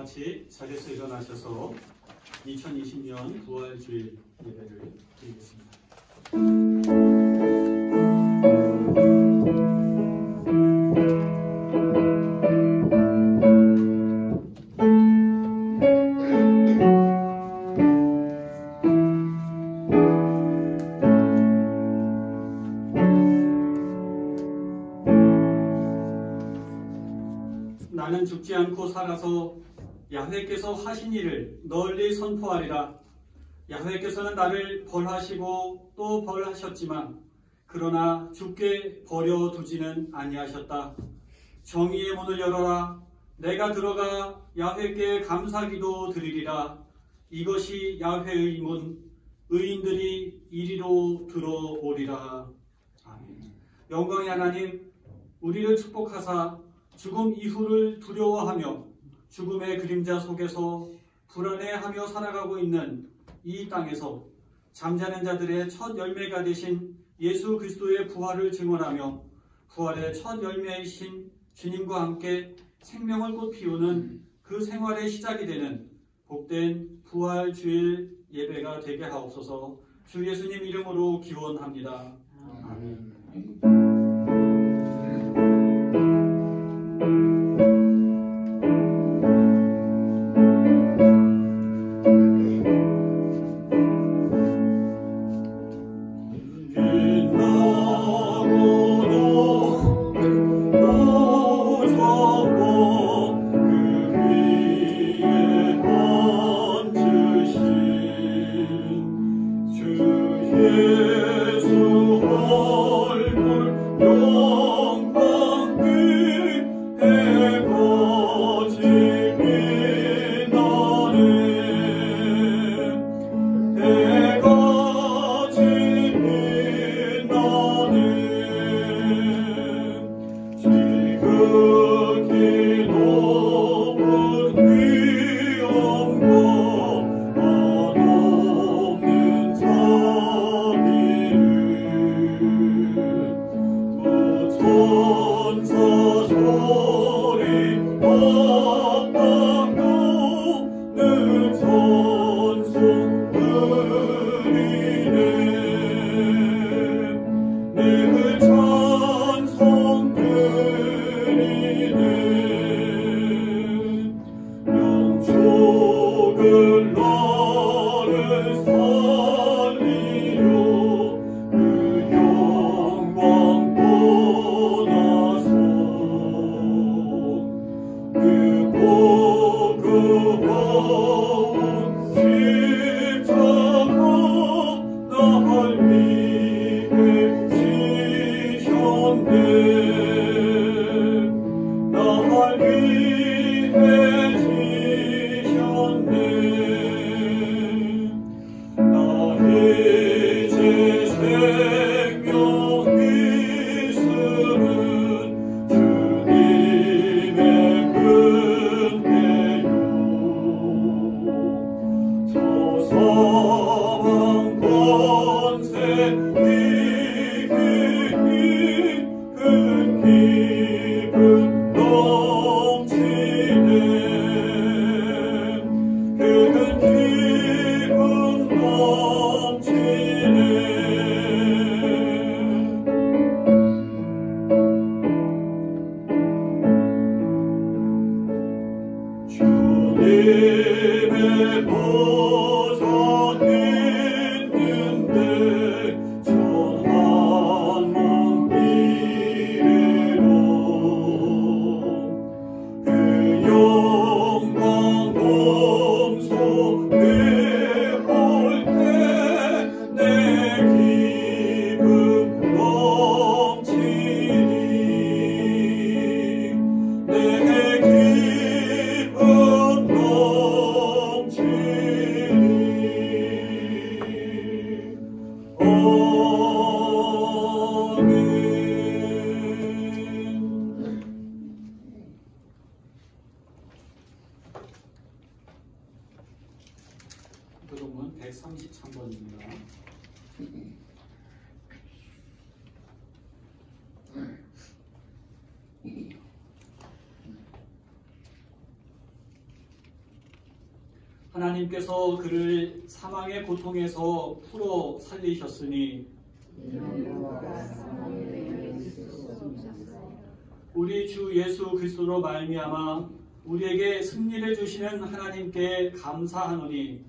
같이 자리에서 일어나셔서 2020년 부활주일 예배를 드리겠습니다. 나는 죽지 않고 살아서 야훼께서 하신 일을 널리 선포하리라. 야훼께서는 나를 벌하시고 또 벌하셨지만 그러나 죽게 버려두지는 아니하셨다. 정의의 문을 열어라. 내가 들어가 야훼께 감사기도 드리리라. 이것이 야훼의 문, 의인들이 이리로 들어오리라. 아멘. 영광의 하나님, 우리를 축복하사 죽음 이후를 두려워하며 죽음의 그림자 속에서 불안해하며 살아가고 있는 이 땅에서 잠자는 자들의 첫 열매가 되신 예수 그리스도의 부활을 증언하며 부활의 첫 열매이신 주님과 함께 생명을 꽃 피우는 그 생활의 시작이 되는 복된 부활주일 예배가 되게 하옵소서. 주 예수님 이름으로 기원합니다. 아멘. 넘치네 하나님께서 그를 사망의 고통에서 풀어 살리셨으니 우리 주 예수 그리스도로 말미암아 우리에게 승리를 주시는 하나님께 감사하노니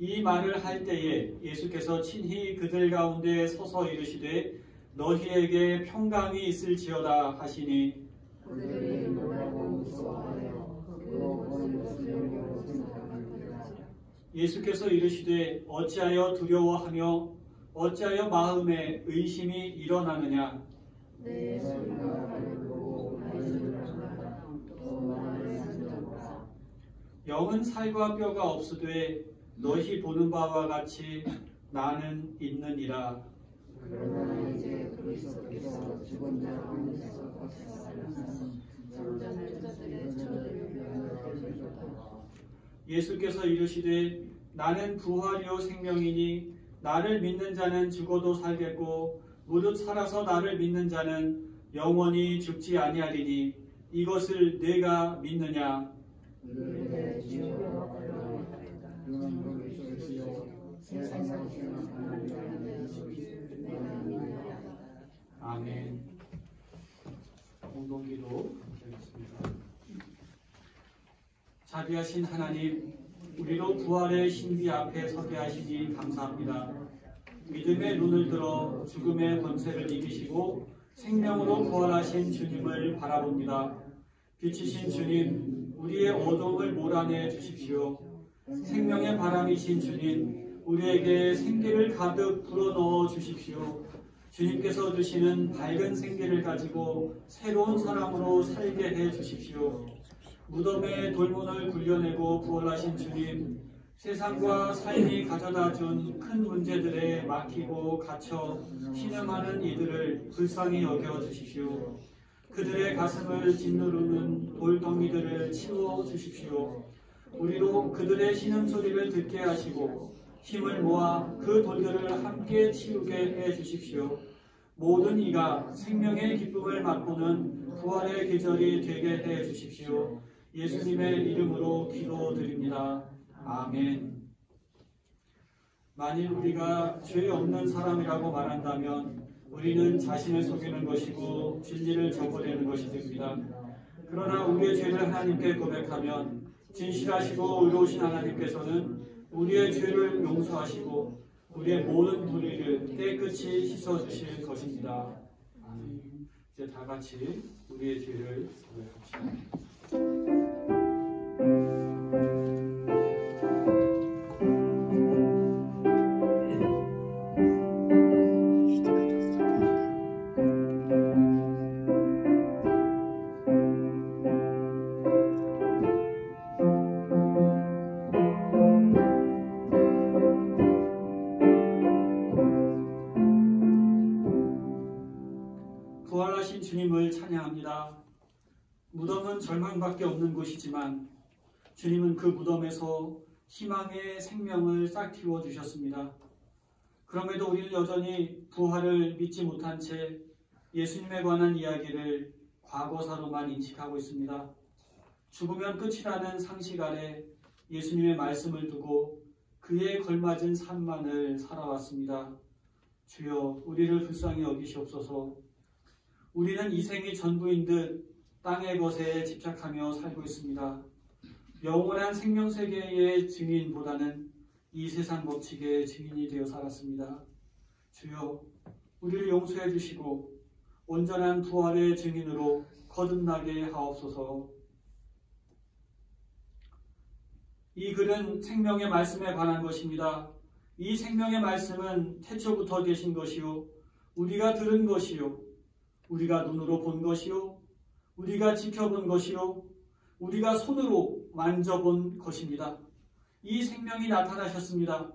이 말을 할 때에 예수께서 친히 그들 가운데 서서 이르시되 너희에게 평강이 있을지어다 하시니 예수께서 이르시되 어찌하여 두려워하며 어찌하여 마음에 의심이 일어나느냐 영은 살과 뼈가 없으되 너희 보는 바와 같이 나는 있느니라. 그러나 이제 그리스도께서 죽은 자 가운데서 다시 살아나서 잠자는 자들의 저를 위하여 예수께서 이르시되 나는 부활이요 생명이니 나를 믿는 자는 죽어도 살겠고 무릇 살아서 나를 믿는 자는 영원히 죽지 아니하리니 이것을 내가 믿느냐. 아멘. 공동기도 드리겠습니다. 자비하신 하나님, 우리로 부활의 신비 앞에 서게 하시니 감사합니다. 믿음의 눈을 들어 죽음의 권세를 이기시고 생명으로 부활하신 주님을 바라봅니다. 빛이신 주님, 우리의 어둠을 몰아내 주십시오. 생명의 바람이신 주님, 우리에게 생기를 가득 불어넣어 주십시오. 주님께서 주시는 밝은 생기를 가지고 새로운 사람으로 살게 해 주십시오. 무덤의 돌문을 굴려내고 부활하신 주님, 세상과 삶이 가져다 준 큰 문제들에 막히고 갇혀 신음하는 이들을 불쌍히 여겨 주십시오. 그들의 가슴을 짓누르는 돌덩이들을 치워 주십시오. 우리로 그들의 신음소리를 듣게 하시고 힘을 모아 그 돌들을 함께 치우게 해 주십시오. 모든 이가 생명의 기쁨을 맛보는 부활의 계절이 되게 해 주십시오. 예수님의 이름으로 기도드립니다. 아멘. 만일 우리가 죄 없는 사람이라고 말한다면 우리는 자신을 속이는 것이고 진리를 저버리는 것이 됩니다. 그러나 우리의 죄를 하나님께 고백하면 진실하시고 의로우신 하나님께서는 우리의 죄를 용서하시고 우리의 모든 불의를 깨끗이 씻어주실 것입니다. 아멘. 이제 다 같이 우리의 죄를 고백합시다. 부활하신 주님을 찬양합니다. 무덤은 절망밖에 없는 곳이지만 주님은 그 무덤에서 희망의 생명을 싹 틔워 주셨습니다. 그럼에도 우리는 여전히 부활을 믿지 못한 채 예수님에 관한 이야기를 과거사로만 인식하고 있습니다. 죽으면 끝이라는 상식 아래 예수님의 말씀을 두고 그에 걸맞은 삶만을 살아왔습니다. 주여, 우리를 불쌍히 여기시옵소서. 우리는 이 생이 전부인 듯 땅의 것에 집착하며 살고 있습니다. 영원한 생명세계의 증인보다는 이 세상 법칙의 증인이 되어 살았습니다. 주여, 우리를 용서해 주시고 온전한 부활의 증인으로 거듭나게 하옵소서. 이 글은 생명의 말씀에 관한 것입니다. 이 생명의 말씀은 태초부터 계신 것이요, 우리가 들은 것이요, 우리가 눈으로 본 것이요, 우리가 지켜본 것이요, 우리가 손으로 만져본 것입니다. 이 생명이 나타나셨습니다.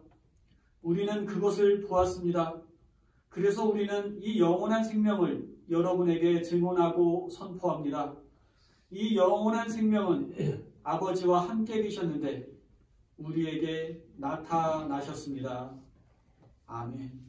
우리는 그것을 보았습니다. 그래서 우리는 이 영원한 생명을 여러분에게 증언하고 선포합니다. 이 영원한 생명은 아버지와 함께 계셨는데 우리에게 나타나셨습니다. 아멘.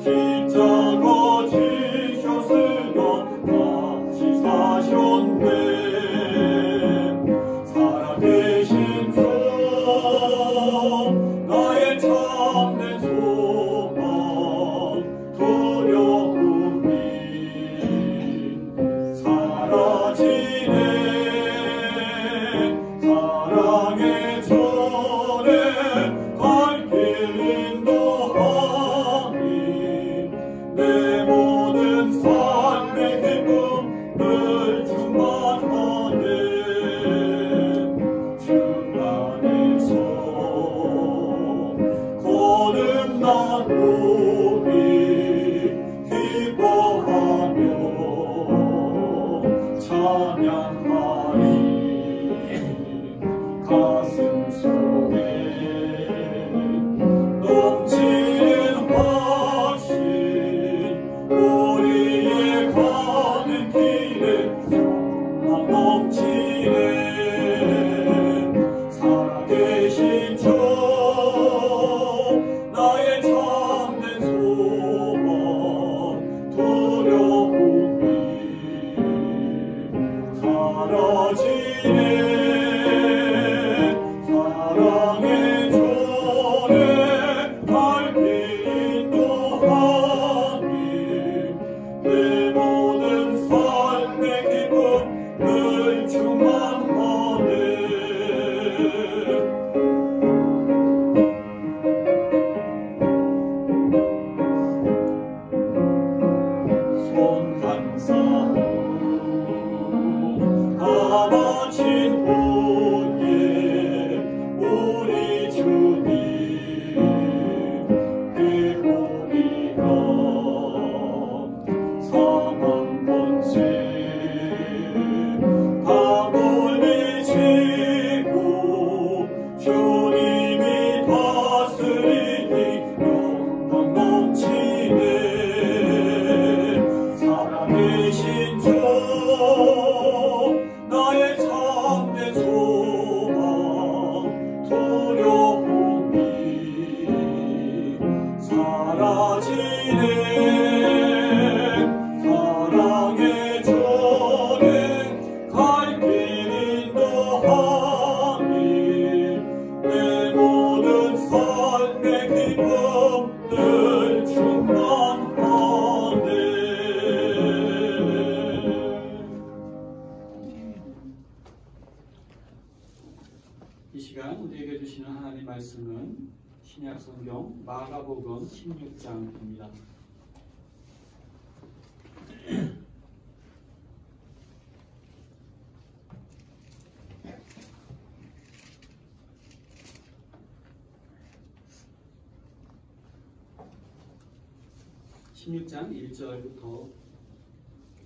십자가 지셨으나 다시 사셨네. 살아계신 주 나의 참된 소망 두려움이 사라지네. 사랑의 전에 갈 길 인도하니 내 모든 삶의 기쁨 늘 충만하네. 주 안에서 거듭난 우리 기뻐하며 찬양하리. 가슴 속에 넘치는 확신 우리의 가는 길에 소망 넘치네. 살아계신 주 나의 참된 소망 두려움이 사라지네. 사랑의 전에 갈 길 인도하니 내 모든 삶의 기쁨 늘 충만하네. 손 감사하고 다 바친 후에 우리 주님 배우리라. 사망 권세 다 물리치고 주님이 다스리니 영광 넘치네. 살아계신 주 나의 참된 소망 두려움이 사라지네. 사랑의 전에 갈 길 인도하니 내 모든 삶의 기쁨 늘 충만하네. 이 시간 우리에게 주시는 하나님의 말씀은 신약 성경 마가복음 16장입니다. (16장) 1절부터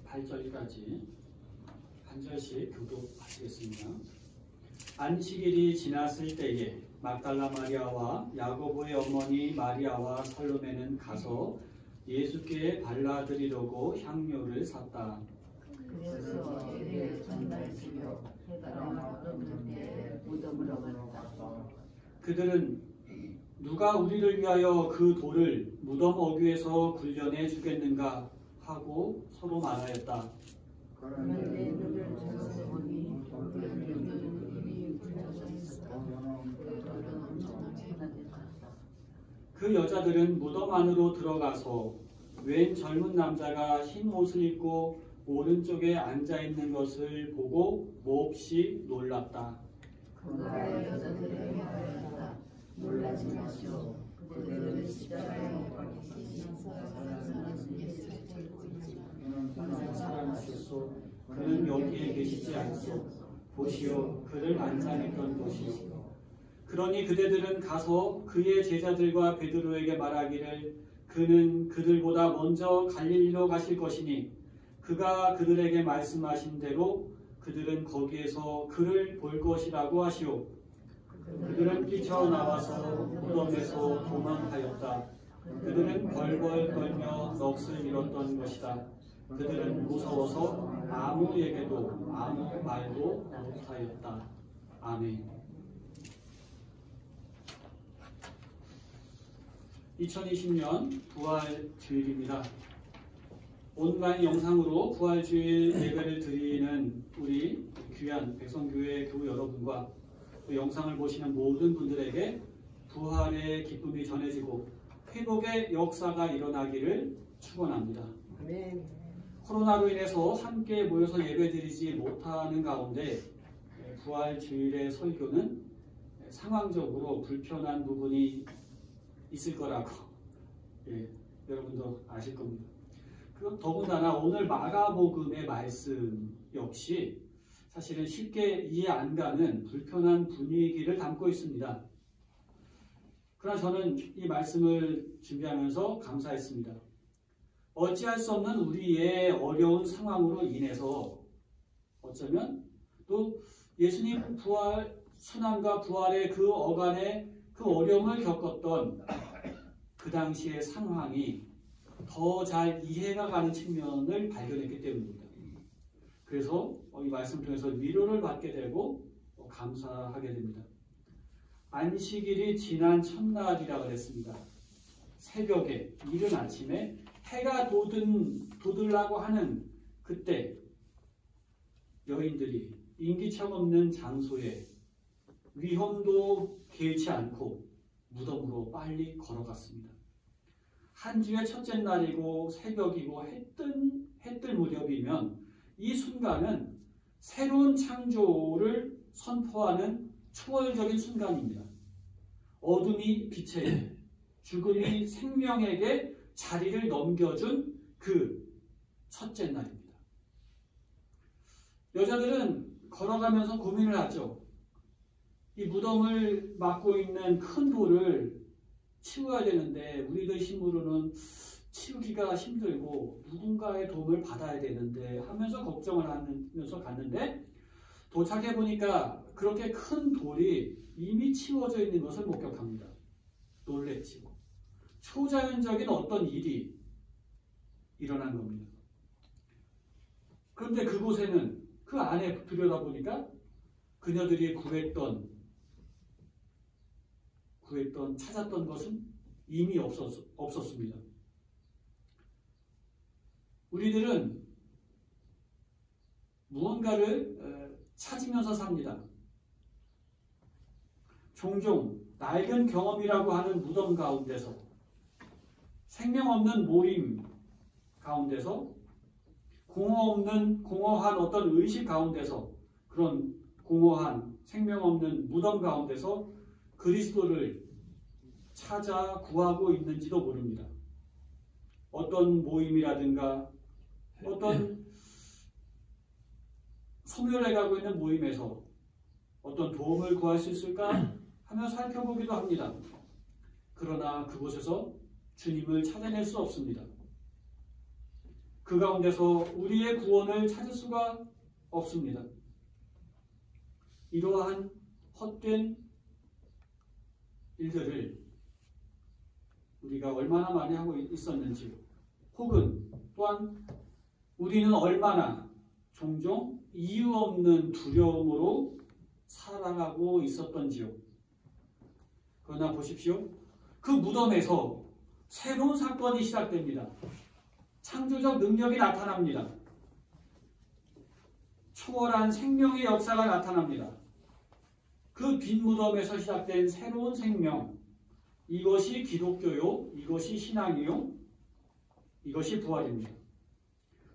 8절까지 한 절씩 교독하시겠습니다. 안식일이 지났을 때에 막달라 마리아와 야고보의 어머니 마리아와 살로메는 가서 예수께 발라드리려고 향료를 샀다. 그래서 예배에 전달시켜 해가 떠오르는 때 무덤으로 갔다. 그들은 누가 우리를 위하여 그 돌을 무덤 어귀에서 굴려내 주겠는가 하고 서로 말하였다. 그런데 눈을 들어서 보니 돌이 굴려져 있었다. 그 여자들은 무덤 안으로 들어가서 웬 젊은 남자가 흰 옷을 입고 오른쪽에 앉아 있는 것을 보고 몹시 놀랐다. 그가 여자들에게 말했다. 놀라지 마시오. 그들은 십자가에 못 박히신 살아나신 예수를 찾고 있지만 살아나셨소. 그는 여기에 계시지 않소. 보시오. 그를 안장했던 곳이오. 그러니 그대들은 가서 그의 제자들과 베드로에게 말하기를 그는 그들보다 먼저 갈릴리로 가실 것이니 그가 그들에게 말씀하신 대로 그들은 거기에서 그를 볼 것이라고 하시오. 그들은 뛰쳐나와서 무덤에서 도망하였다. 그들은 벌벌 떨며 넋을 잃었던 것이다. 그들은 무서워서 아무에게도 아무 말도 못하였다. 아멘. 2020년 부활주일입니다. 온라인 영상으로 부활주일 예배를 드리는 우리 귀한 백성교회 교우 여러분과 또 영상을 보시는 모든 분들에게 부활의 기쁨이 전해지고 회복의 역사가 일어나기를 축원합니다. 코로나로 인해서 함께 모여서 예배드리지 못하는 가운데 부활주일의 설교는 상황적으로 불편한 부분이 있을 거라고 여러분도 아실 겁니다. 그럼 더군다나 오늘 마가복음의 말씀 역시 사실은 쉽게 이해 안 가는 불편한 분위기를 담고 있습니다. 그러나 저는 이 말씀을 준비하면서 감사했습니다. 어찌할 수 없는 우리의 어려운 상황으로 인해서 어쩌면 또 예수님 부활, 순환과 부활의 그 어간에 그 어려움을 겪었던 그 당시의 상황이 더 잘 이해가 가는 측면을 발견했기 때문입니다. 그래서 이 말씀 통해서 위로를 받게 되고 감사하게 됩니다. 안식일이 지난 첫날이라 그랬습니다. 새벽에 이른 아침에 해가 돋으려고 하는 그때 여인들이 인기척 없는 장소에 위험도 개의치 않고 무덤으로 빨리 걸어갔습니다. 한 주의 첫째 날이고 새벽이고 해뜰 무렵이면 이 순간은 새로운 창조를 선포하는 초월적인 순간입니다. 어둠이 빛에, 죽음이 생명에게 자리를 넘겨준 그 첫째 날입니다. 여자들은 걸어가면서 고민을 하죠. 이 무덤을 막고 있는 큰 돌을 치워야 되는데 우리들 힘으로는 치우기가 힘들고 누군가의 도움을 받아야 되는데 하면서 걱정을 하면서 갔는데 도착해 보니까 그렇게 큰 돌이 이미 치워져 있는 것을 목격합니다. 놀랬지요. 초자연적인 어떤 일이 일어난 겁니다. 그런데 그곳에는 그 안에 들여다보니까 그녀들이 찾았던 것은 이미 없었습니다. 우리들은 무언가를 찾으면서 삽니다. 종종 낡은 경험이라고 하는 무덤 가운데서, 생명 없는 모임 가운데서, 공허한 어떤 의식 가운데서, 그런 공허한 생명 없는 무덤 가운데서 그리스도를 찾아 구하고 있는지도 모릅니다. 어떤 모임이라든가 어떤 소멸해가고 있는 모임에서 어떤 도움을 구할 수 있을까 하며 살펴보기도 합니다. 그러나 그곳에서 주님을 찾아낼 수 없습니다. 그 가운데서 우리의 구원을 찾을 수가 없습니다. 이러한 헛된 일들을 우리가 얼마나 많이 하고 있었는지, 혹은 또한 우리는 얼마나 종종 이유 없는 두려움으로 살아가고 있었던지요. 그러나 보십시오. 그 무덤에서 새로운 사건이 시작됩니다. 창조적 능력이 나타납니다. 초월한 생명의 역사가 나타납니다. 그 빈 무덤에서 시작된 새로운 생명, 이것이 기독교요, 이것이 신앙이요, 이것이 부활입니다.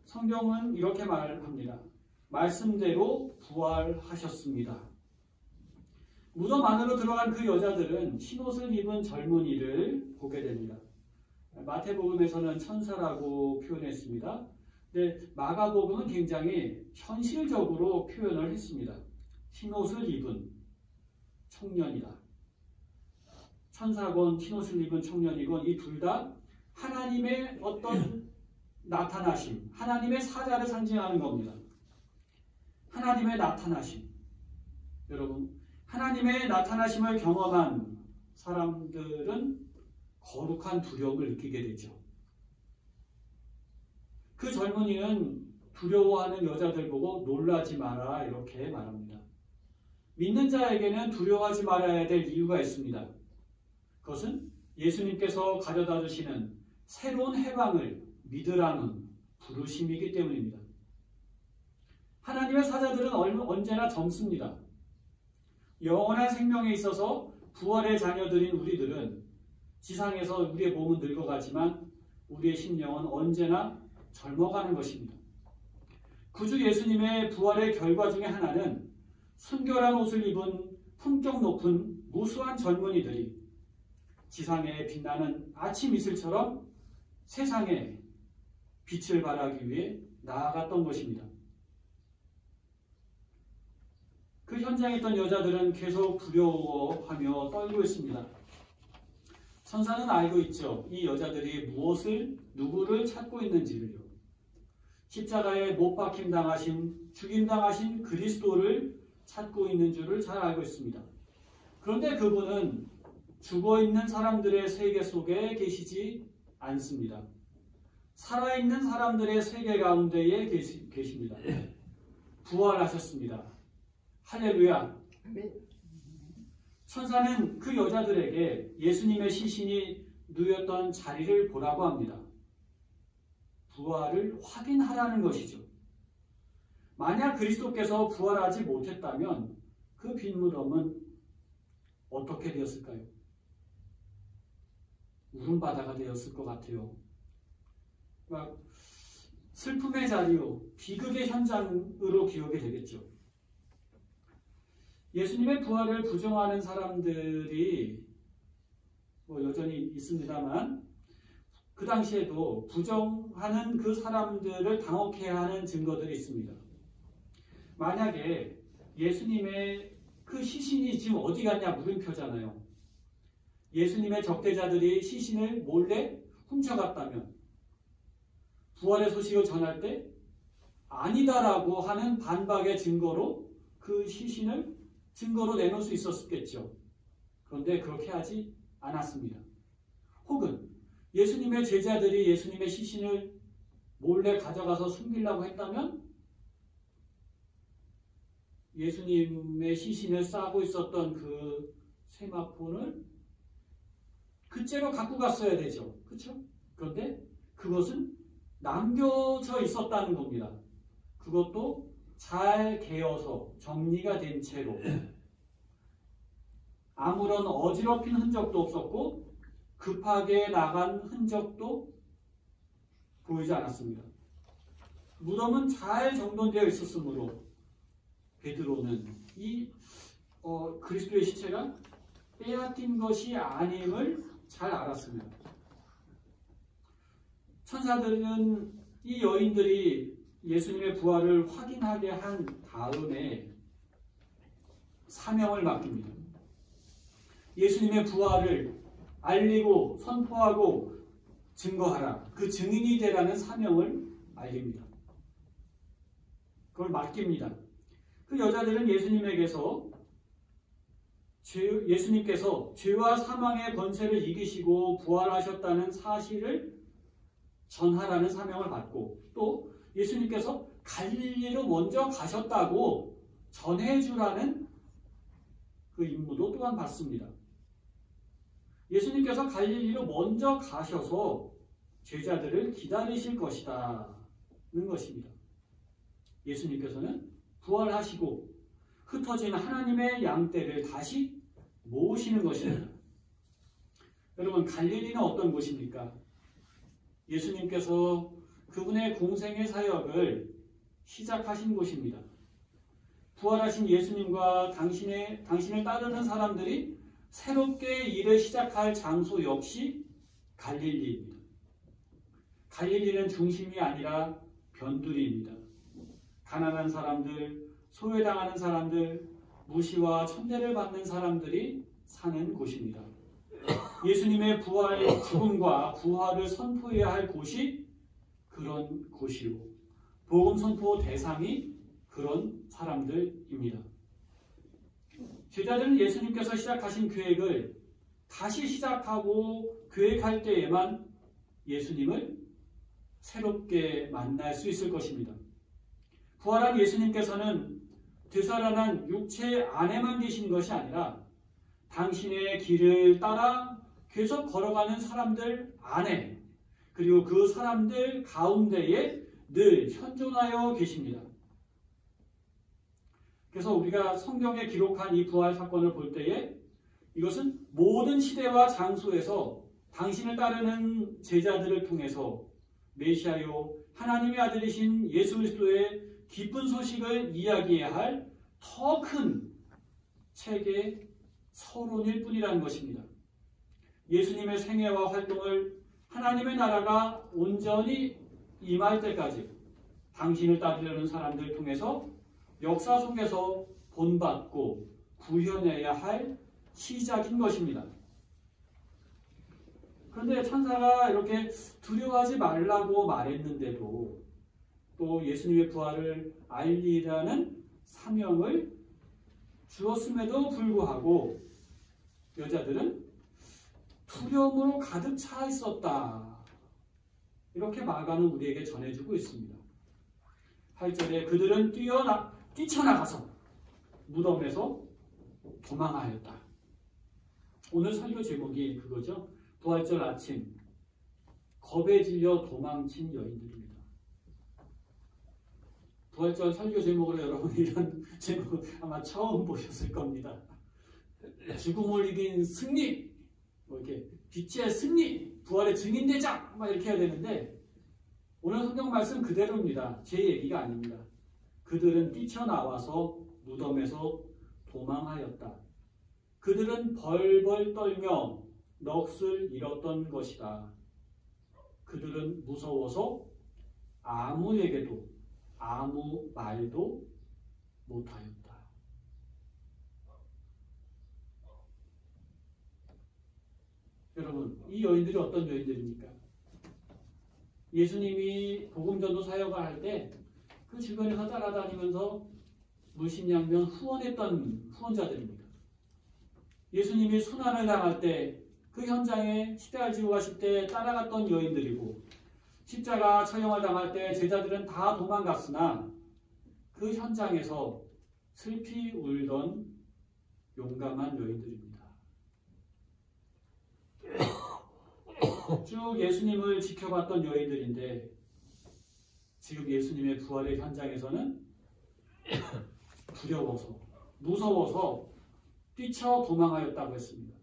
성경은 이렇게 말합니다. 말씀대로 부활하셨습니다. 무덤 안으로 들어간 그 여자들은 흰옷을 입은 젊은이를 보게 됩니다. 마태복음에서는 천사라고 표현했습니다. 근데 마가복음은 굉장히 현실적으로 표현을 했습니다. 흰옷을 입은 청년이다. 천사건 흰옷을 입은 청년이건 이 둘 다 하나님의 어떤 나타나심, 하나님의 사자를 상징하는 겁니다. 하나님의 나타나심. 여러분, 하나님의 나타나심을 경험한 사람들은 거룩한 두려움을 느끼게 되죠. 그 젊은이는 두려워하는 여자들 보고 놀라지 마라 이렇게 말합니다. 믿는 자에게는 두려워하지 말아야 될 이유가 있습니다. 그것은 예수님께서 가져다 주시는 새로운 해방을 믿으라는 부르심이기 때문입니다. 하나님의 사자들은 언제나 젊습니다. 영원한 생명에 있어서 부활의 자녀들인 우리들은 지상에서 우리의 몸은 늙어가지만 우리의 심령은 언제나 젊어가는 것입니다. 구주 예수님의 부활의 결과 중에 하나는 순결한 옷을 입은 품격 높은 무수한 젊은이들이 지상에 빛나는 아침 이슬처럼 세상에 빛을 발하기 위해 나아갔던 것입니다. 그 현장에 있던 여자들은 계속 두려워하며 떨고 있습니다. 천사는 알고 있죠. 이 여자들이 누구를 찾고 있는지를요. 십자가에 못 박힘 당하신, 죽임 당하신 그리스도를 찾고 있는 줄을 잘 알고 있습니다. 그런데 그분은 죽어있는 사람들의 세계 속에 계시지 않습니다. 살아있는 사람들의 세계 가운데에 계십니다. 부활하셨습니다. 할렐루야. 천사는 그 여자들에게 예수님의 시신이 누였던 자리를 보라고 합니다. 부활을 확인하라는 것이죠. 만약 그리스도께서 부활하지 못했다면 그 빈무덤은 어떻게 되었을까요? 울음바다가 되었을 것 같아요. 막 슬픔의 자리요, 비극의 현장으로 기억이 되겠죠. 예수님의 부활을 부정하는 사람들이 여전히 있습니다만 그 당시에도 부정하는 그 사람들을 당혹해 하는 증거들이 있습니다. 만약에 예수님의 그 시신이 지금 어디 갔냐 물음표잖아요. 예수님의 적대자들이 시신을 몰래 훔쳐갔다면 부활의 소식을 전할 때 아니다라고 하는 반박의 증거로 그 시신을 증거로 내놓을 수 있었겠죠. 그런데 그렇게 하지 않았습니다. 혹은 예수님의 제자들이 예수님의 시신을 몰래 가져가서 숨기려고 했다면 예수님의 시신을 싸고 있었던 그 세마포를 그째로 갖고 갔어야 되죠. 그렇죠? 그런데 그것은 남겨져 있었다는 겁니다. 그것도 잘 개어서 정리가 된 채로 아무런 어지럽힌 흔적도 없었고 급하게 나간 흔적도 보이지 않았습니다. 무덤은 잘 정돈되어 있었으므로 베드로는 이 그리스도의 시체가 빼앗긴 것이 아님을 잘 알았습니다. 천사들은 이 여인들이 예수님의 부활을 확인하게 한 다음에 사명을 맡깁니다. 예수님의 부활을 알리고 선포하고 증거하라. 그 증인이 되라는 사명을 알립니다. 그걸 맡깁니다. 그 여자들은 예수님께서 죄와 사망의 권세를 이기시고 부활하셨다는 사실을 전하라는 사명을 받고 또 예수님께서 갈릴리로 먼저 가셨다고 전해주라는 그 임무도 또한 받습니다. 예수님께서 갈릴리로 먼저 가셔서 제자들을 기다리실 것이다는 것입니다. 예수님께서는 부활하시고 흩어진 하나님의 양떼를 다시 모으시는 것입니다. 여러분, 갈릴리는 어떤 곳입니까? 예수님께서 그분의 공생의 사역을 시작하신 곳입니다. 부활하신 예수님과 당신을 따르는 사람들이 새롭게 일을 시작할 장소 역시 갈릴리입니다. 갈릴리는 중심이 아니라 변두리입니다. 가난한 사람들, 소외당하는 사람들, 무시와 천대를 받는 사람들이 사는 곳입니다. 예수님의 부활, 죽음과 부활을 선포해야 할 곳이 그런 곳이고 복음 선포 대상이 그런 사람들입니다. 제자들은 예수님께서 시작하신 계획을 다시 시작하고 계획할 때에만 예수님을 새롭게 만날 수 있을 것입니다. 부활한 예수님께서는 되살아난 육체 안에만 계신 것이 아니라 당신의 길을 따라 계속 걸어가는 사람들 안에 그리고 그 사람들 가운데에 늘 현존하여 계십니다. 그래서 우리가 성경에 기록한 이 부활 사건을 볼 때에 이것은 모든 시대와 장소에서 당신을 따르는 제자들을 통해서 메시아요 하나님의 아들이신 예수 그리스도의 기쁜 소식을 이야기해야 할 더 큰 책의 서론일 뿐이라는 것입니다. 예수님의 생애와 활동을 하나님의 나라가 온전히 임할 때까지 당신을 따르려는 사람들을 통해서 역사 속에서 본받고 구현해야 할 시작인 것입니다. 그런데 천사가 이렇게 두려워하지 말라고 말했는데도 또 예수님의 부활을 알리라는 사명을 주었음에도 불구하고 여자들은 두려움으로 가득 차 있었다. 이렇게 마가는 우리에게 전해주고 있습니다. 8절에 그들은 뛰쳐나가서 무덤에서 도망하였다. 오늘 설교 제목이 그거죠. 부활절 아침 겁에 질려 도망친 여인들입니다. 부활절 설교 제목으로 여러분 이런 제목 아마 처음 보셨을 겁니다. 죽음을 이긴 승리, 뭐 이렇게 빛의 승리, 부활의 증인되자 막 이렇게 해야 되는데 오늘 성경 말씀 그대로입니다. 제 얘기가 아닙니다. 그들은 뛰쳐나와서 무덤에서 도망하였다. 그들은 벌벌 떨며 넋을 잃었던 것이다. 그들은 무서워서 아무에게도 아무 말도 못하였다. 여러분, 이 여인들이 어떤 여인들입니까? 예수님이 복음전도 사역을 할 때 그 주변에서 따라다니면서 물신양면 후원했던 후원자들입니다. 예수님이 순환을 당할 때 그 현장에 십자가를 지고 가실 때 따라갔던 여인들이고 십자가 처형을 당할 때 제자들은 다 도망갔으나 그 현장에서 슬피 울던 용감한 여인들입니다. 쭉 예수님을 지켜봤던 여인들인데 지금 예수님의 부활의 현장에서는 두려워서 무서워서 뛰쳐 도망하였다고 했습니다.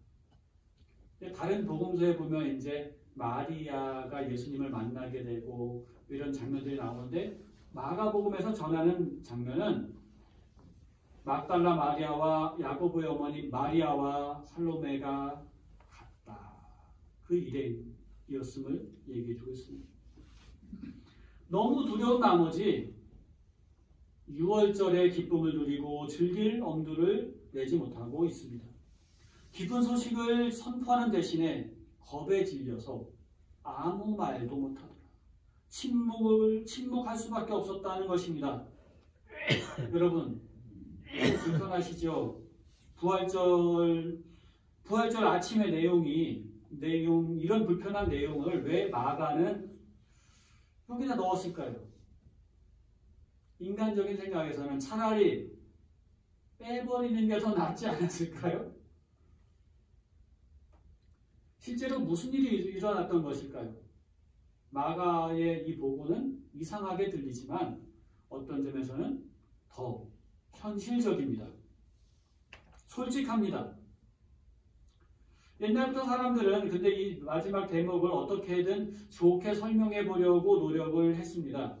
다른 복음서에 보면 이제 마리아가 예수님을 만나게 되고 이런 장면들이 나오는데 마가복음에서 전하는 장면은 막달라 마리아와 야고보의 어머니 마리아와 살로메가 갔다. 그 일행이었음을 얘기해 주고 있습니다. 너무 두려운 나머지 6월절의 기쁨을 누리고 즐길 엄두를 내지 못하고 있습니다. 기쁜 소식을 선포하는 대신에 겁에 질려서 아무 말도 못하더라. 침묵할 수밖에 없었다는 것입니다. 여러분, 불편하시죠? 부활절 아침의 내용, 이런 불편한 내용을 왜 마가는 여기다 넣었을까요? 인간적인 생각에서는 차라리 빼버리는 게 더 낫지 않았을까요? 실제로 무슨 일이 일어났던 것일까요? 마가의 이 보고는 이상하게 들리지만 어떤 점에서는 더 현실적입니다. 솔직합니다. 옛날부터 사람들은 근데 이 마지막 대목을 어떻게든 좋게 설명해 보려고 노력을 했습니다.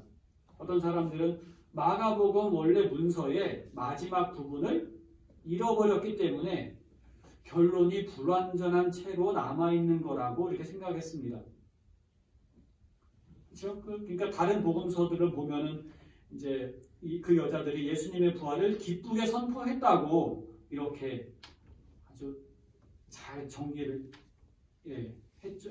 어떤 사람들은 마가복음 원래 문서의 마지막 부분을 잃어버렸기 때문에 결론이 불완전한 채로 남아있는 거라고 이렇게 생각했습니다. 그렇죠? 그러니까 다른 복음서들을 보면은 이제 그 여자들이 예수님의 부활을 기쁘게 선포했다고 이렇게 아주 잘 정리를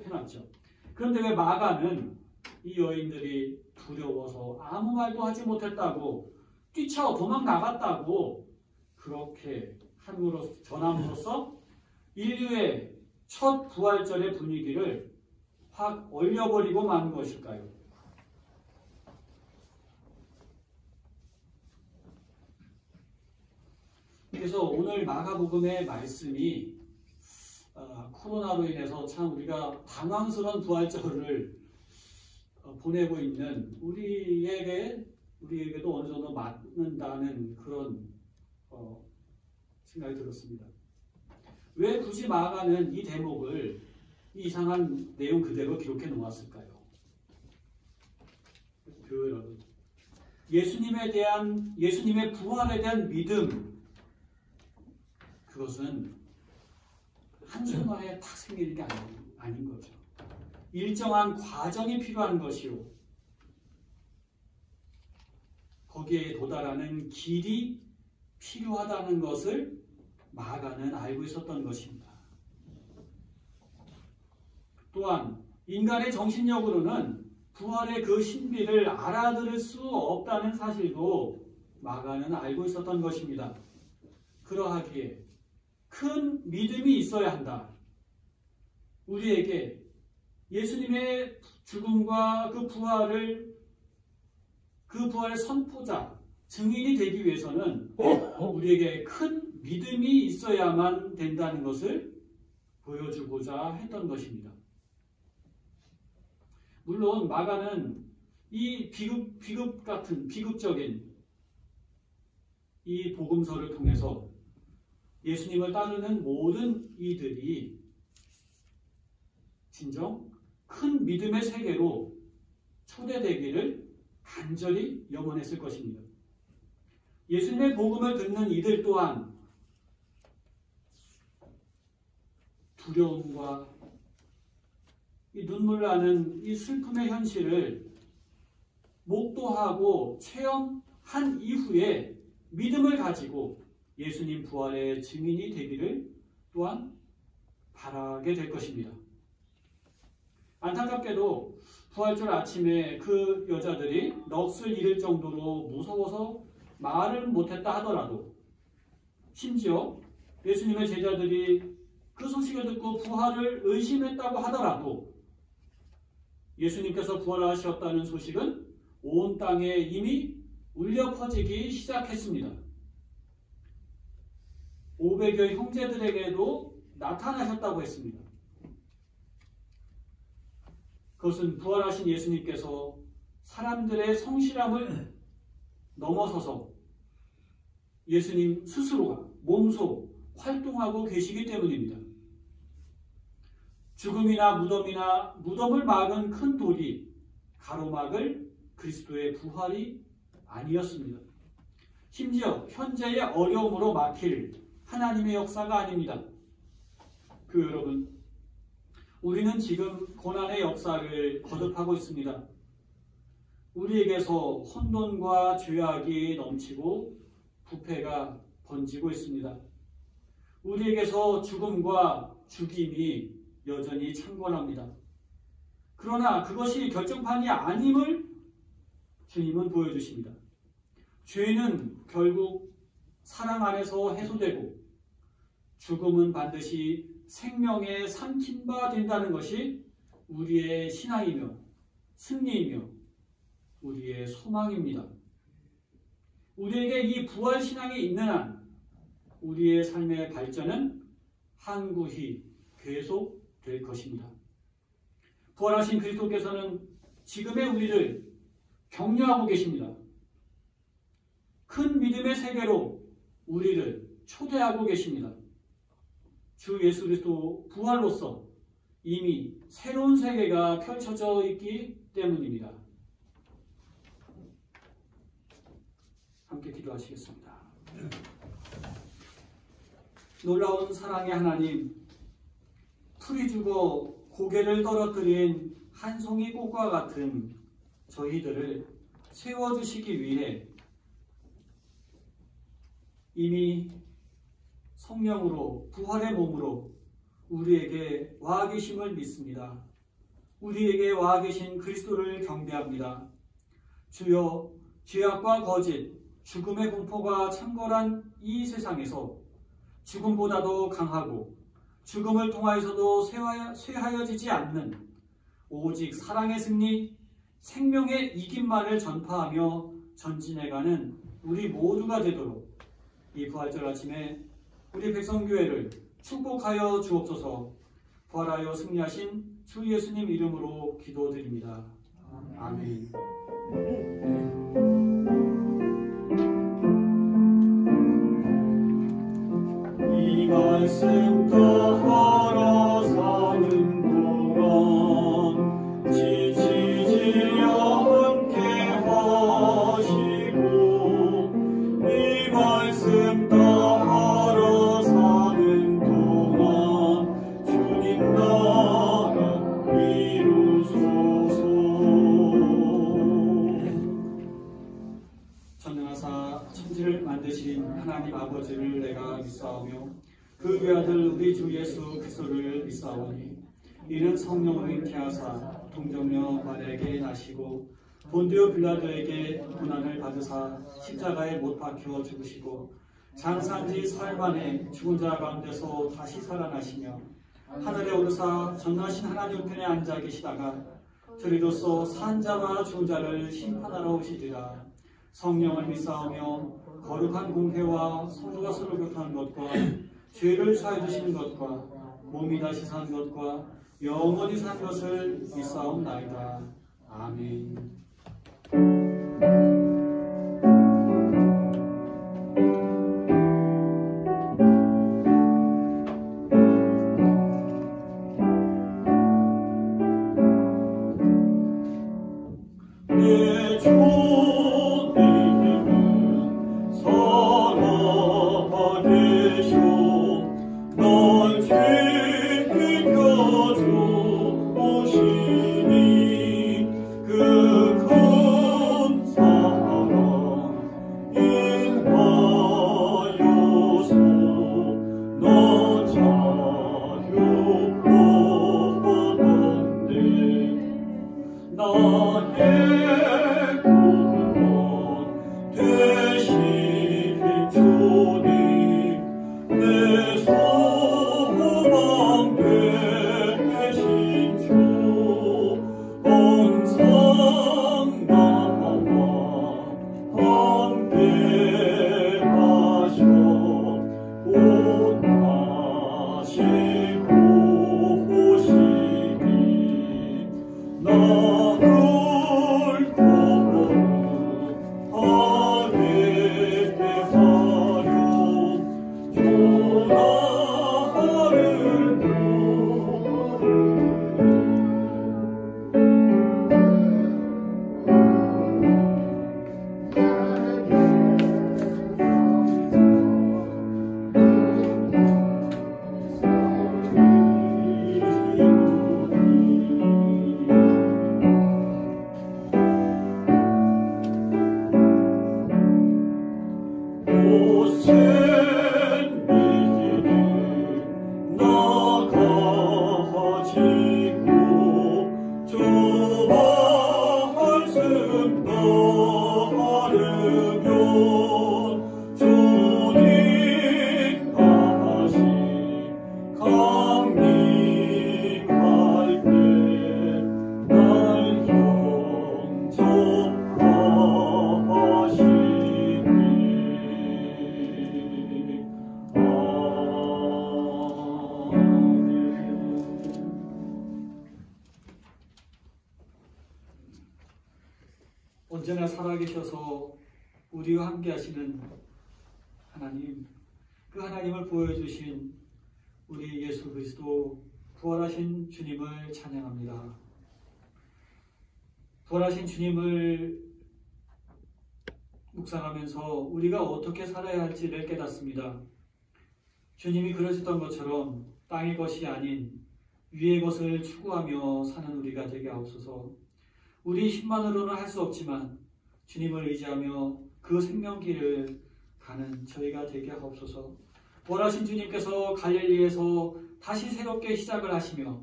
해놨죠. 그런데 왜 마가는 이 여인들이 두려워서 아무 말도 하지 못했다고 뛰쳐 도망 나갔다고 그렇게 전함으로써 인류의 첫 부활절의 분위기를 확 얼려버리고 만 것일까요? 그래서 오늘 마가복음의 말씀이 코로나로 인해서 참 우리가 당황스러운 부활절을 보내고 있는 우리에게도 어느 정도 맞는다는 그런 생각이 들었습니다. 왜 굳이 마가는 이 대목을 이 이상한 내용 그대로 기록해 놓았을까요? 여러분, 예수님의 부활에 대한 믿음, 그것은 한순간에 탁 생기는 게 아닌 거죠. 일정한 과정이 필요한 것이요, 거기에 도달하는 길이 필요하다는 것을 마가는 알고 있었던 것입니다. 또한 인간의 정신력으로는 부활의 그 신비를 알아들을 수 없다는 사실도 마가는 알고 있었던 것입니다. 그러하기에 큰 믿음이 있어야 한다. 우리에게 예수님의 죽음과 그 부활의 선포자, 증인이 되기 위해서는 우리에게 큰 믿음이 있어야만 된다는 것을 보여주고자 했던 것입니다. 물론 마가는 이 비극적인 이 복음서를 통해서 예수님을 따르는 모든 이들이 진정 큰 믿음의 세계로 초대되기를 간절히 염원했을 것입니다. 예수님의 복음을 듣는 이들 또한 두려움과 이 눈물 나는 이 슬픔의 현실을 목도하고 체험한 이후에 믿음을 가지고 예수님 부활의 증인이 되기를 또한 바라게 될 것입니다. 안타깝게도 부활절 아침에 그 여자들이 넋을 잃을 정도로 무서워서 말을 못했다 하더라도, 심지어 예수님의 제자들이 그 소식을 듣고 부활을 의심했다고 하더라도 예수님께서 부활하셨다는 소식은 온 땅에 이미 울려 퍼지기 시작했습니다. 500여 형제들에게도 나타나셨다고 했습니다. 그것은 부활하신 예수님께서 사람들의 성실함을 넘어서서 예수님 스스로가 몸소 활동하고 계시기 때문입니다. 죽음이나 무덤을 막은 큰 돌이 가로막을 그리스도의 부활이 아니었습니다. 심지어 현재의 어려움으로 막힐 하나님의 역사가 아닙니다. 여러분, 우리는 지금 고난의 역사를 거듭하고 있습니다. 우리에게서 혼돈과 죄악이 넘치고 부패가 번지고 있습니다. 우리에게서 죽음과 죽임이 여전히 창궐합니다. 그러나 그것이 결정판이 아님을 주님은 보여주십니다. 죄는 결국 사랑 안에서 해소되고 죽음은 반드시 생명에 삼킨 바 된다는 것이 우리의 신앙이며 승리이며 우리의 소망입니다. 우리에게 이 부활 신앙이 있는 한 우리의 삶의 발전은 항구히 계속될 것입니다. 부활하신 그리스도께서는 지금의 우리를 격려하고 계십니다. 큰 믿음의 세계로 우리를 초대하고 계십니다. 주 예수 그리스도 부활로서 이미 새로운 세계가 펼쳐져 있기 때문입니다. 함께 기도하시겠습니다. 놀라운 사랑의 하나님, 풀이 죽어 고개를 떨어뜨린 한 송이 꽃과 같은 저희들을 세워주시기 위해 이미 성령으로 부활의 몸으로 우리에게 와 계심을 믿습니다. 우리에게 와 계신 그리스도를 경배합니다. 주여, 죄악과 거짓, 죽음의 공포가 창궐한 이 세상에서 죽음보다도 강하고 죽음을 통하여서도 쇠하여지지 않는 오직 사랑의 승리, 생명의 이김만을 전파하며 전진해가는 우리 모두가 되도록 이 부활절 아침에 우리 백성교회를 축복하여 주옵소서. 부활하여 승리하신 주 예수님 이름으로 기도드립니다. 아멘. 이 말씀 따라 사는 동안 지치지 않게 하시고 이 말씀 따라 사는 동안 주님 나라 이루소서. 전능하사 천지를 만드신 하나님 아버지를 내가 믿사오며 그 외아들 우리 주 예수 그리스도를 믿사오니 이는 성령으로 잉태하사 동정녀 마리아에게 나시고 본디오 빌라도에게 고난을 받으사 십자가에 못 박혀 죽으시고 장사한지 사흘 만에 죽은 자 가운데서 다시 살아나시며 하늘에 오르사 전능하신 하나님 편에 앉아 계시다가 저리로서 산 자와 죽은 자를 심판하러 오시리라. 성령을 믿사오며 거룩한 공회와 성도가 서로 교통하는 것과 죄를 사해 주시는 것과 몸이 다시 산 것과 영원히 산 것을 믿사옵나이다. 아멘. 내 주님은 살아계셔 널 지켜주시니 그 큰 사랑 인하여서 너 자유하던데 나의 구원 되신 주님 내 소망 되신 주 항상 나와 함께 하셔 곧 다시 오시니 나를 거룩하게 하려 주 나를 언제나 살아계셔서 우리와 함께 하시는 하나님, 그 하나님을 보여주신 우리 예수 그리스도 부활하신 주님을 찬양합니다. 부활하신 주님을 묵상하면서 우리가 어떻게 살아야 할지를 깨닫습니다. 주님이 그러셨던 것처럼 땅의 것이 아닌 위의 것을 추구하며 사는 우리가 되게 하옵소서. 우리 힘만으로는 할 수 없지만 주님을 의지하며 그 생명길을 가는 저희가 되게 하옵소서. 부활하신 주님께서 갈릴리에서 다시 새롭게 시작을 하시며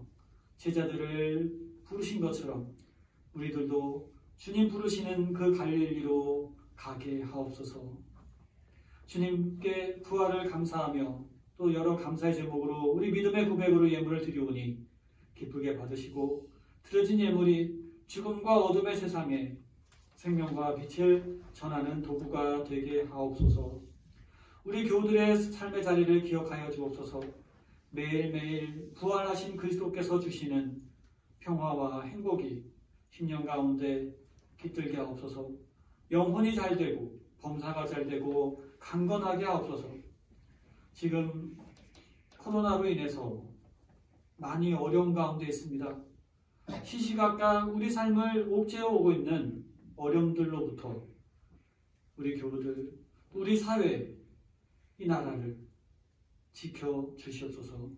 제자들을 부르신 것처럼 우리들도 주님 부르시는 그 갈릴리로 가게 하옵소서. 주님께 부활을 감사하며 또 여러 감사의 제목으로 우리 믿음의 고백으로 예물을 드리오니 기쁘게 받으시고 드려진 예물이 죽음과 어둠의 세상에 생명과 빛을 전하는 도구가 되게 하옵소서. 우리 교우들의 삶의 자리를 기억하여 주옵소서. 매일매일 부활하신 그리스도께서 주시는 평화와 행복이 심령 가운데 깃들게 하옵소서. 영혼이 잘되고 범사가 잘되고 강건하게 하옵소서. 지금 코로나로 인해서 많이 어려운 가운데 있습니다. 시시각각 우리 삶을 옥죄어 오고 있는 어려움들로부터 우리 교우들, 우리 사회, 이 나라를 지켜주시옵소서.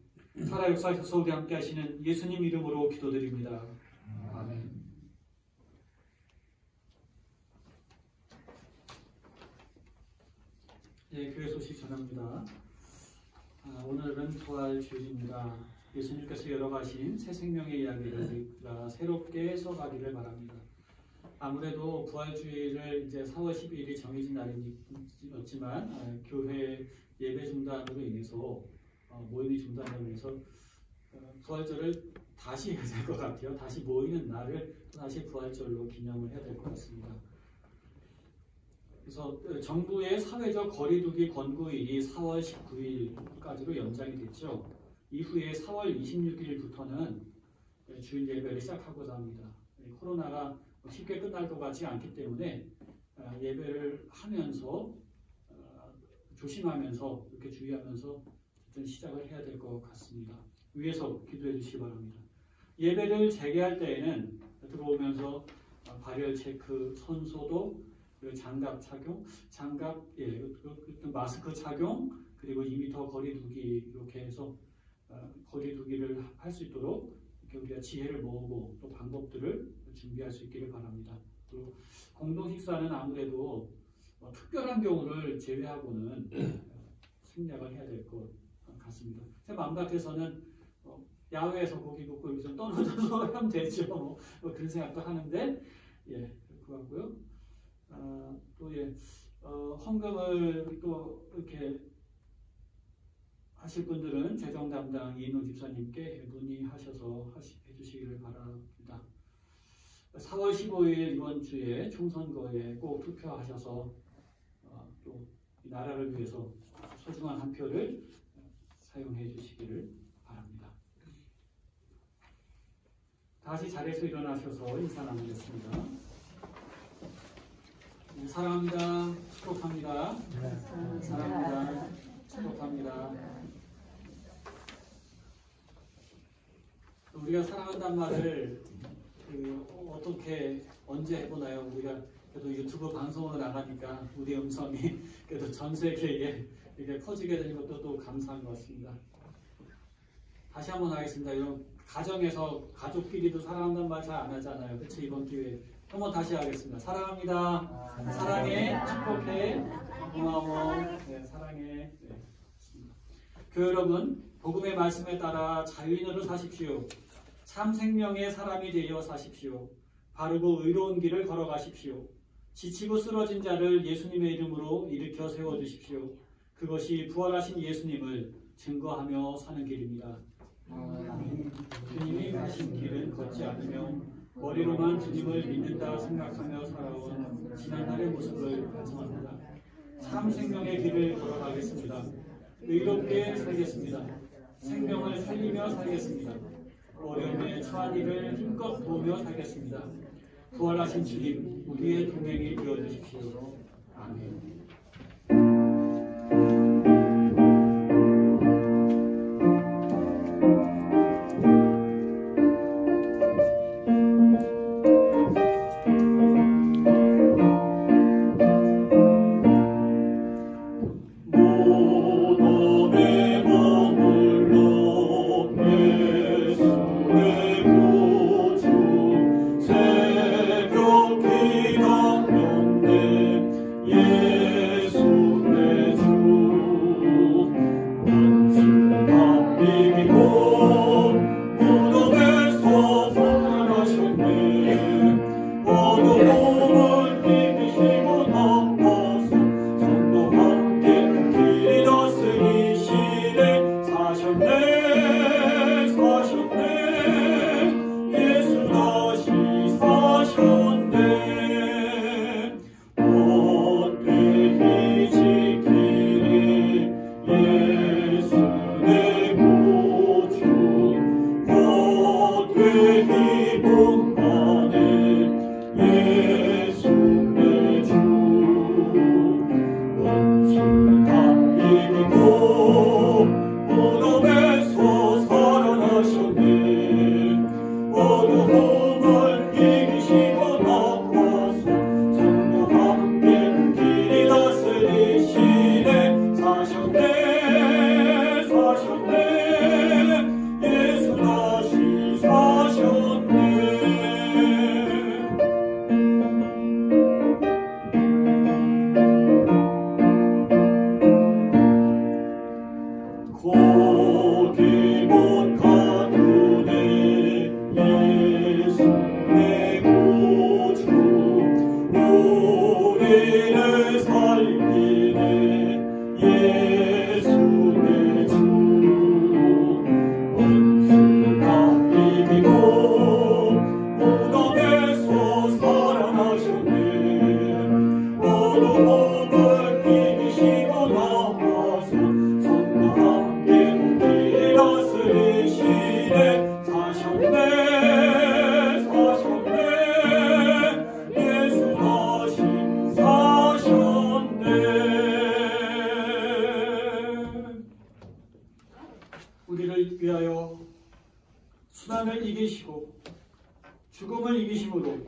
살아 역사하셔서 우리 함께 하시는 예수님 이름으로 기도드립니다. 아멘. 네, 교회 소식 전합니다. 오늘은 부활주일입니다. 예수님께서 열어가신 새 생명의 이야기를 우리가 새롭게 써가기를 바랍니다. 아무래도 부활주일을 이제 4월 12일이 정해진 날이었지만 교회 예배 중단으로 인해서 모임이 중단으로 인해서 부활절을 다시 해야 될 것 같아요. 다시 모이는 날을 다시 부활절로 기념을 해야 될 것 같습니다. 그래서 정부의 사회적 거리두기 권고일이 4월 19일까지로 연장이 됐죠. 이후에 4월 26일부터는 주일 예배를 시작하고자 합니다. 코로나가 쉽게 끝날 것 같지 않기 때문에 예배를 하면서 조심하면서 이렇게 주의하면서 시작을 해야 될 것 같습니다. 위에서 기도해 주시기 바랍니다. 예배를 재개할 때에는 들어오면서 발열 체크, 손 소독, 장갑 착용, 마스크 착용, 그리고 2m 거리두기 이렇게 해서 거리두기를 할 수 있도록 이렇게 우리가 지혜를 모으고 또 방법들을 준비할 수 있기를 바랍니다. 또 공동 식사는 아무래도 특별한 경우를 제외하고는 생략을 해야 될 것 같습니다. 제 마음 같아서는 야외에서 고기 굽고 여기서 떨어져서 하면 되죠. 뭐 그런 생각도 하는데 그 같고요. 또 헌금을 또 이렇게 하실 분들은 재정 담당 이인호 집사님께 문의하셔서 해주시기를 바랍니다. 4월 15일 이번 주에 총선거에 꼭 투표하셔서 또 이 나라를 위해서 소중한 한 표를 사용해 주시기를 바랍니다. 다시 자리에서 일어나셔서 인사 나누겠습니다. 사랑합니다. 축복합니다. 사랑합니다. 축복합니다. 우리가 사랑한다는 말을 어떻게 언제 해보나요? 우리가 그래도 유튜브 방송으로 나가니까 우리 음성이 그래도 전 세계에 이렇게 퍼지게 되는 것도 또 감사한 것 같습니다. 다시 한번 하겠습니다. 이런 가정에서 가족끼리도 사랑한다는 말 잘 안 하잖아요. 그렇죠? 이번 기회에 한번 다시 하겠습니다. 사랑합니다. 사랑해. 축복해. 고마워. 네, 사랑해. 네. 교회 여러분, 복음의 말씀에 따라 자유인으로 사십시오. 참 생명의 사람이 되어 사십시오. 바르고 의로운 길을 걸어가십시오. 지치고 쓰러진 자를 예수님의 이름으로 일으켜 세워주십시오. 그것이 부활하신 예수님을 증거하며 사는 길입니다. 주님이 가신 길은 걷지 않으며 머리로만 주님을 믿는다 생각하며 살아온 지난날의 모습을 반성합니다. 참 생명의 길을 걸어가겠습니다. 의롭게 살겠습니다. 생명을 살리며 살겠습니다. 어려움에 처한 이를 힘껏 도우며 살겠습니다. 부활하신 주님, 우리의 동행이 되어주십시오. 아멘. Yeah. 우리를 살리네 예수 내 주 원수 다 이기고 무덤에서 살아나셨네 모두 목을 이기시고 나와서 성과 함께 우리를 다스리시네 사셨네 우리를 위하여 수단을 이기시고 죽음을 이기심으로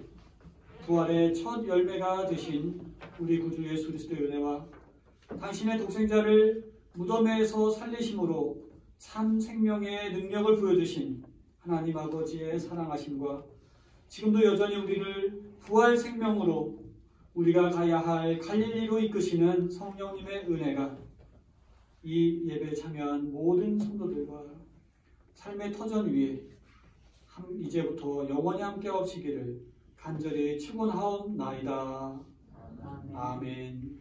부활의 첫 열매가 되신 우리 구주 예수 그리스도의 은혜와 당신의 독생자를 무덤에서 살리심으로 참 생명의 능력을 보여주신 하나님 아버지의 사랑하심과 지금도 여전히 우리를 부활 생명으로 우리가 가야 할 갈릴리로 이끄시는 성령님의 은혜가 이 예배에 참여한 모든 성도들과 삶의 터전 위에 이제부터 영원히 함께 하시기를 간절히 축원하옵나이다. 아멘.